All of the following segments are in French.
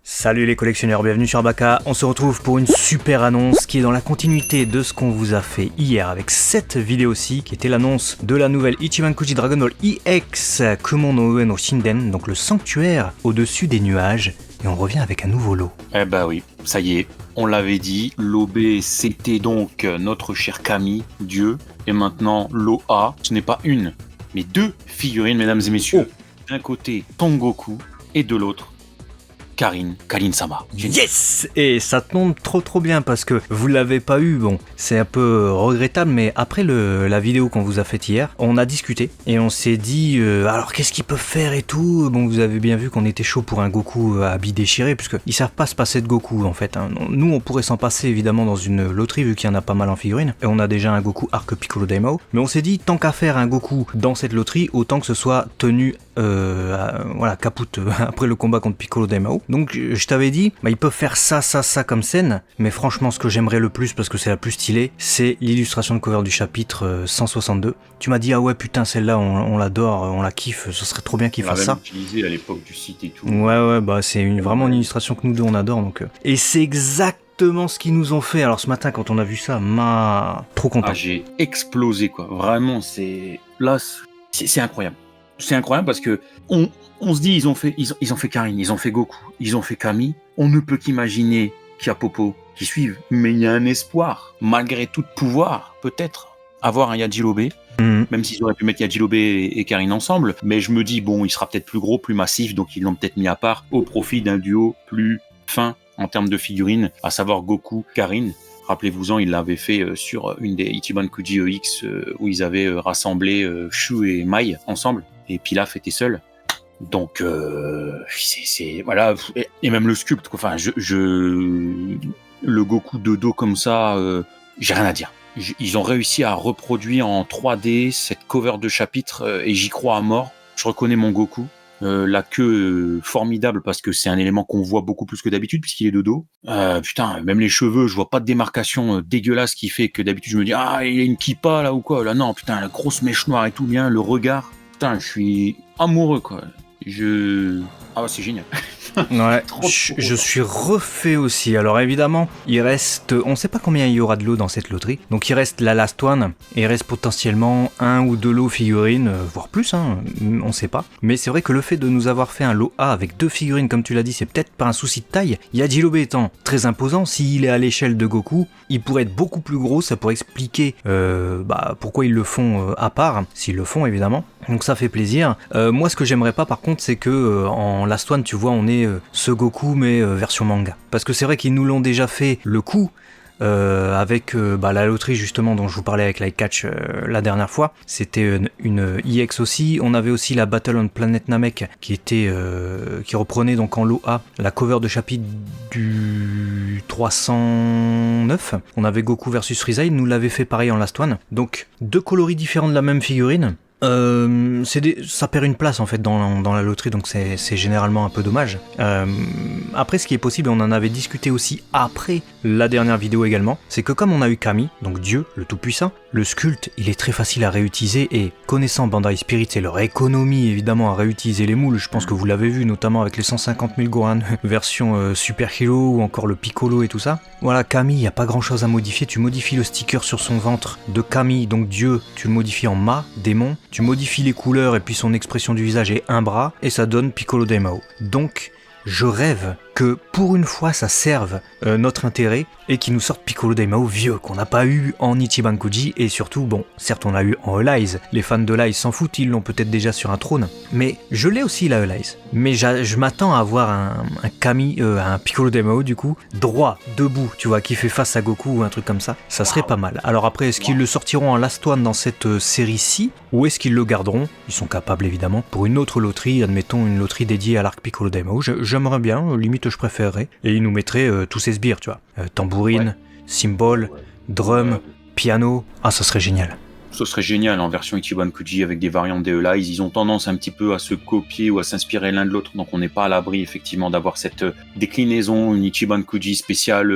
Salut les collectionneurs, bienvenue sur Baka. On se retrouve pour une super annonce qui est dans la continuité de ce qu'on vous a fait hier avec cette vidéo-ci, qui était l'annonce de la nouvelle Ichiban Kuji Dragon Ball EX Kumon no Ue no Shinden, donc le sanctuaire au-dessus des nuages, et on revient avec un nouveau lot. Eh bah oui, ça y est, on l'avait dit, l'OB c'était donc notre cher Kami, Dieu, et maintenant l'OA, ce n'est pas une, mais deux figurines, mesdames et messieurs. D'un côté, Tongoku, et de l'autre, Karin-sama. Yes! Et ça tombe trop bien parce que vous l'avez pas eu, bon, c'est un peu regrettable, mais après la vidéo qu'on vous a faite hier, on a discuté et on s'est dit, alors qu'est-ce qu'ils peuvent faire et tout. Bon, vous avez bien vu qu'on était chaud pour un Goku à habit déchiré, puisque ils savent pas se passer de Goku en fait. Hein. Nous, on pourrait s'en passer évidemment dans une loterie vu qu'il y en a pas mal en figurines, et on a déjà un Goku Arc Piccolo Daimao, mais on s'est dit, tant qu'à faire un Goku dans cette loterie, autant que ce soit tenu voilà, capoute après le combat contre Piccolo Daimao. Donc je t'avais dit, ils peuvent faire ça comme scène, mais franchement ce que j'aimerais le plus, parce que c'est la plus stylée, c'est l'illustration de cover du chapitre 162. Tu m'as dit, ah ouais putain, celle-là on l'adore, on la kiffe, ce serait trop bien qu'ils fassent ça. On l'a même utilisé à l'époque du site et tout. Ouais, bah c'est vraiment une illustration que nous deux on adore, donc et c'est exactement ce qu'ils nous ont fait. Alors ce matin quand on a vu ça, trop content. Ah, j'ai explosé quoi, vraiment c'est incroyable. C'est incroyable parce que on se dit ils ont fait Karin, ils ont fait Goku, ils ont fait Kami. On ne peut qu'imaginer qu'il y a Popo qui suivent, mais il y a un espoir malgré tout pouvoir, peut-être avoir un Yajirobe. Même s'ils auraient pu mettre Yajirobe et Karin ensemble, mais je me dis bon, il sera peut-être plus gros, plus massif, donc ils l'ont peut-être mis à part au profit d'un duo plus fin en termes de figurines, à savoir Goku, Karin. Rappelez-vous-en, ils l'avaient fait sur une des Ichiban Kuji EX où ils avaient rassemblé Shu et Mai ensemble, et Pilaf était seul. Donc c'est voilà, et même le sculpte, quoi. Enfin, le Goku de dos comme ça, j'ai rien à dire. Ils ont réussi à reproduire en 3D cette cover de chapitre et j'y crois à mort. Je reconnais mon Goku. La queue formidable parce que c'est un élément qu'on voit beaucoup plus que d'habitude puisqu'il est de dos. Putain, même les cheveux, je vois pas de démarcation dégueulasse qui fait que d'habitude je me dis ah il y a une kippa là ou quoi. Là non, putain, la grosse mèche noire et tout bien, le regard. Putain, je suis amoureux quoi. Ah c'est génial. Ouais, je suis refait aussi. Alors évidemment, il reste, on sait pas combien il y aura de lots dans cette loterie, donc il reste la last one, et il reste potentiellement un ou deux lots figurines, voire plus, hein, on sait pas. Mais c'est vrai que le fait de nous avoir fait un lot A avec deux figurines, comme tu l'as dit, c'est peut-être pas un souci de taille. Yajirobe étant très imposant, s'il est à l'échelle de Goku, il pourrait être beaucoup plus gros, ça pourrait expliquer pourquoi ils le font à part, s'ils le font évidemment. Donc ça fait plaisir. Moi ce que j'aimerais pas par contre, c'est que en last one, tu vois, on est ce Goku mais version manga. Parce que c'est vrai qu'ils nous l'ont déjà fait le coup avec la loterie justement dont je vous parlais avec Like Catch la dernière fois. C'était une EX aussi. On avait aussi la Battle on Planet Namek qui reprenait donc en lot A la cover de chapitre du 309. On avait Goku versus Frieza, ils nous l'avaient fait pareil en last one. Donc deux coloris différents de la même figurine. Ça perd une place en fait dans la loterie, donc c'est généralement un peu dommage. Après, ce qui est possible, et on en avait discuté aussi après la dernière vidéo également, c'est que comme on a eu Kami, donc Dieu, le tout-puissant, le sculpte, il est très facile à réutiliser, et connaissant Bandai Spirit et leur économie évidemment à réutiliser les moules, je pense que vous l'avez vu notamment avec les 150 000 Gohan version Super Hero ou encore le Piccolo et tout ça. Voilà, Kami, il n'y a pas grand chose à modifier, tu modifies le sticker sur son ventre de Kami, donc Dieu, tu le modifies en Ma, démon. Tu modifies les couleurs et puis son expression du visage est un bras et ça donne Piccolo Daimao. Donc je rêve que pour une fois ça serve notre intérêt et qu'ils nous sortent Piccolo Daimao vieux qu'on n'a pas eu en Ichiban Kuji, et surtout bon, certes on l'a eu en Elize, les fans de Elize s'en foutent, ils l'ont peut-être déjà sur un trône, mais je l'ai aussi la Elize, mais je m'attends à avoir un Kami, un Piccolo Daimao du coup, droit, debout, tu vois, qui fait face à Goku ou un truc comme ça serait pas mal. Alors après, est-ce qu'ils le sortiront en last one dans cette série-ci, ou est-ce qu'ils le garderont? Ils sont capables évidemment, pour une autre loterie, admettons une loterie dédiée à l'arc Piccolo Daimao, j'aimerais bien, limite je préférerais, et ils nous mettraient tous ces sbires, tu vois, tambourine, cymbole, drum, piano, ça serait génial. Ce serait génial en version Ichiban Kuji avec des variantes des Elize. Ils ont tendance un petit peu à se copier ou à s'inspirer l'un de l'autre, donc on n'est pas à l'abri effectivement d'avoir cette déclinaison, une Ichiban Kuji spéciale,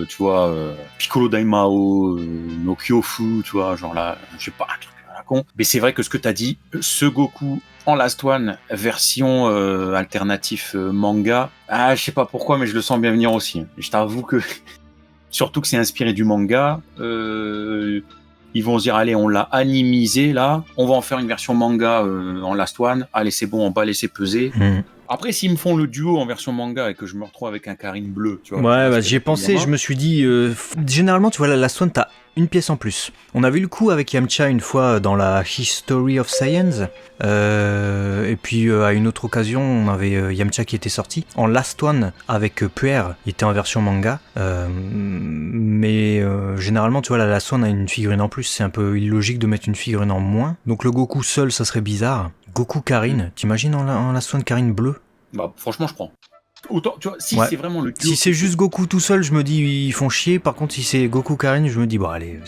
tu vois, Piccolo Daimao, no Kyofu, tu vois, genre là, je sais pas, un truc con. Mais c'est vrai que ce que t'as dit, ce Goku en Last One, version alternatif manga, je sais pas pourquoi, mais je le sens bien venir aussi. Je t'avoue que, surtout que c'est inspiré du manga, ils vont se dire, allez, on l'a animisé là, on va en faire une version manga en Last One, allez, c'est bon, on va laisser peser. Après, s'ils me font le duo en version manga et que je me retrouve avec un Karin bleu, tu vois. Ouais, j'y ai pensé, je me suis dit, généralement, tu vois, la Last One, t'as une pièce en plus. On a vu le coup avec Yamcha une fois dans la History of Science, et puis à une autre occasion, on avait Yamcha qui était sorti. En Last One, avec Puer, il était en version manga, mais généralement, tu vois, la Last One a une figurine en plus, c'est un peu illogique de mettre une figurine en moins. Donc le Goku seul, ça serait bizarre. Goku Karin, t'imagines en Last One Karin bleu? Bah, franchement, je prends. Autant, tu vois, si c'est vraiment le duo. Si c'est juste Goku tout seul, je me dis ils font chier. Par contre, si c'est Goku Karin, je me dis bon allez,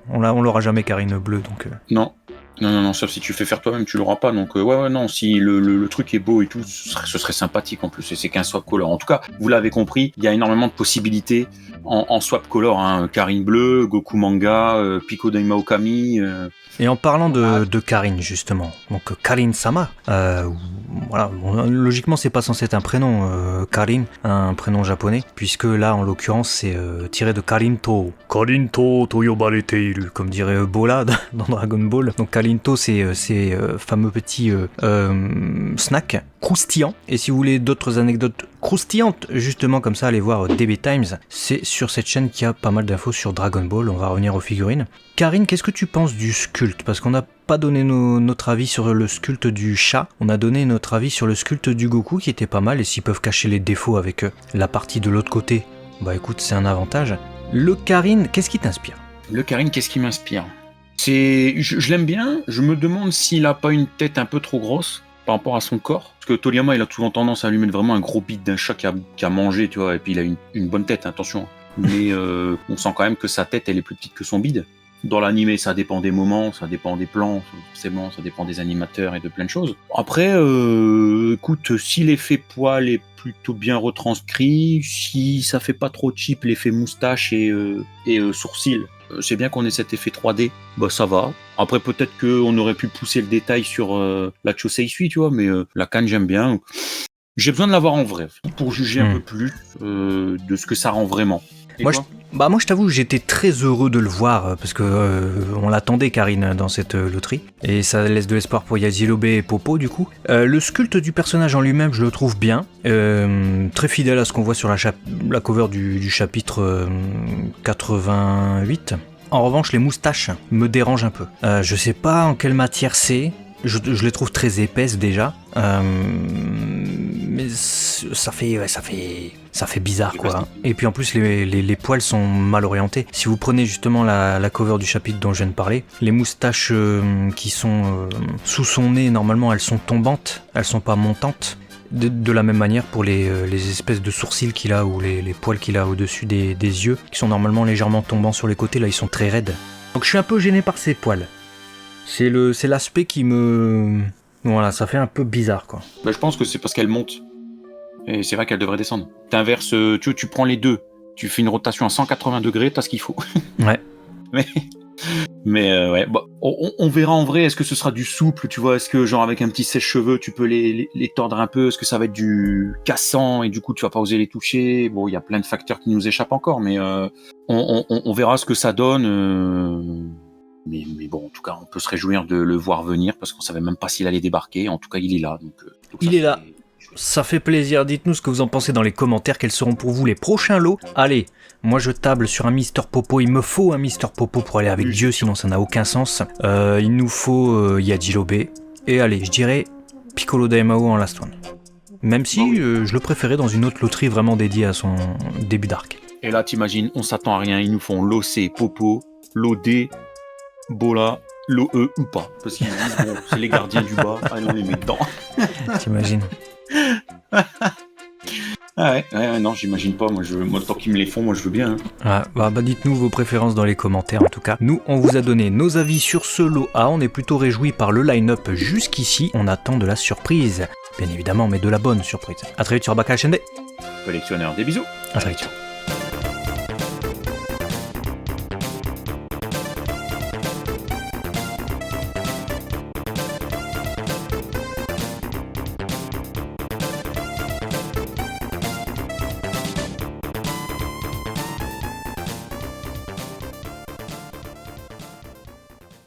on l'aura jamais Karin bleu donc. Non, sauf si tu fais faire toi-même, tu l'auras pas. Donc non, si le truc est beau et tout, ce serait sympathique en plus. Et c'est qu'un swap color. En tout cas, vous l'avez compris, il y a énormément de possibilités en swap color. Hein. Karin bleu, Goku manga, Pico Daima Okami. Et en parlant de Karin justement, donc Karin Sama, voilà, logiquement c'est pas censé être un prénom, Karin, un prénom japonais, puisque là en l'occurrence c'est tiré de Karinto toyobareteiru, comme dirait Bola dans Dragon Ball. Donc Karinto c'est fameux petit snack croustillant. Et si vous voulez d'autres anecdotes croustillantes, justement comme ça, allez voir DB Times. C'est sur cette chaîne qu'il y a pas mal d'infos sur Dragon Ball. On va revenir aux figurines. Karine, qu'est-ce que tu penses du sculpte? Parce qu'on n'a pas donné notre avis sur le sculpte du chat. On a donné notre avis sur le sculpte du Goku qui était pas mal. Et s'ils peuvent cacher les défauts avec la partie de l'autre côté, bah écoute, c'est un avantage. Le Karine, qu'est-ce qui t'inspire? Le Karine, qu'est-ce qui m'inspire? Je l'aime bien. Je me demande s'il a pas une tête un peu trop grosse par rapport à son corps. Parce que Toriyama, il a souvent tendance à lui mettre vraiment un gros bide d'un chat qui a mangé, tu vois, et puis il a une bonne tête, attention. Mais on sent quand même que sa tête, elle est plus petite que son bide. Dans l'animé, ça dépend des moments, ça dépend des plans, forcément, ça dépend des animateurs et de plein de choses. Après, écoute, si l'effet poil est plutôt bien retranscrit, si ça fait pas trop cheap l'effet moustache et sourcils, c'est bien qu'on ait cet effet 3D, bah ça va. Après peut-être qu'on aurait pu pousser le détail sur la Choseisui, tu vois, mais la canne j'aime bien. J'ai besoin de la voir en vrai, pour juger un peu plus de ce que ça rend vraiment. Moi je t'avoue, j'étais très heureux de le voir parce que on l'attendait Karine dans cette loterie et ça laisse de l'espoir pour Yajirobe et Popo du coup. Le sculpte du personnage en lui-même, je le trouve bien, très fidèle à ce qu'on voit sur la cover du chapitre 88. En revanche, les moustaches me dérangent un peu. Je sais pas en quelle matière c'est. Je les trouve très épaisses déjà, mais ça fait bizarre quoi. Et puis en plus les poils sont mal orientés. Si vous prenez justement la cover du chapitre dont je viens de parler, les moustaches qui sont sous son nez, normalement elles sont tombantes, elles sont pas montantes. De la même manière pour les espèces de sourcils qu'il a ou les poils qu'il a au-dessus des yeux, qui sont normalement légèrement tombants sur les côtés, là ils sont très raides. Donc je suis un peu gêné par ces poils. C'est l'aspect qui me... Voilà, ça fait un peu bizarre, quoi. Bah, je pense que c'est parce qu'elle monte. Et c'est vrai qu'elle devrait descendre. T'inverses, tu prends les deux. Tu fais une rotation à 180 degrés, t'as ce qu'il faut. Ouais. Mais ouais, bah, on verra en vrai. Est-ce que ce sera du souple, tu vois? Est-ce que, genre, avec un petit sèche-cheveux, tu peux les tordre un peu? Est-ce que ça va être du cassant et du coup, tu vas pas oser les toucher? Bon, il y a plein de facteurs qui nous échappent encore, mais on verra ce que ça donne. Mais bon, en tout cas, on peut se réjouir de le voir venir parce qu'on savait même pas s'il allait débarquer. En tout cas, il est là. Donc il est là. Ça fait plaisir. Dites-nous ce que vous en pensez dans les commentaires. Quels seront pour vous les prochains lots? Allez, moi je table sur un Mister Popo. Il me faut un Mister Popo pour aller avec Dieu, sinon ça n'a aucun sens. Il nous faut Yajirobe. Et allez, je dirais Piccolo Daimao en Last One. Même si je le préférais dans une autre loterie vraiment dédiée à son début d'arc. Et là, t'imagines, on s'attend à rien. Ils nous font l'OC, Popo, l'OD, Bola, l'OE ou pas. Parce qu'ils disent, bon, c'est les gardiens du bas, allez, on les met dedans. T'imagines? Ah ouais, non, j'imagine pas. Moi, tant qu'ils me les font, moi, je veux bien. Hein. Bah, dites-nous vos préférences dans les commentaires, en tout cas. Nous, on vous a donné nos avis sur ce lot A. On est plutôt réjouis par le line-up jusqu'ici. On attend de la surprise. Bien évidemment, mais de la bonne surprise. A très vite sur Baka HND. Collectionneur, des bisous. À très vite.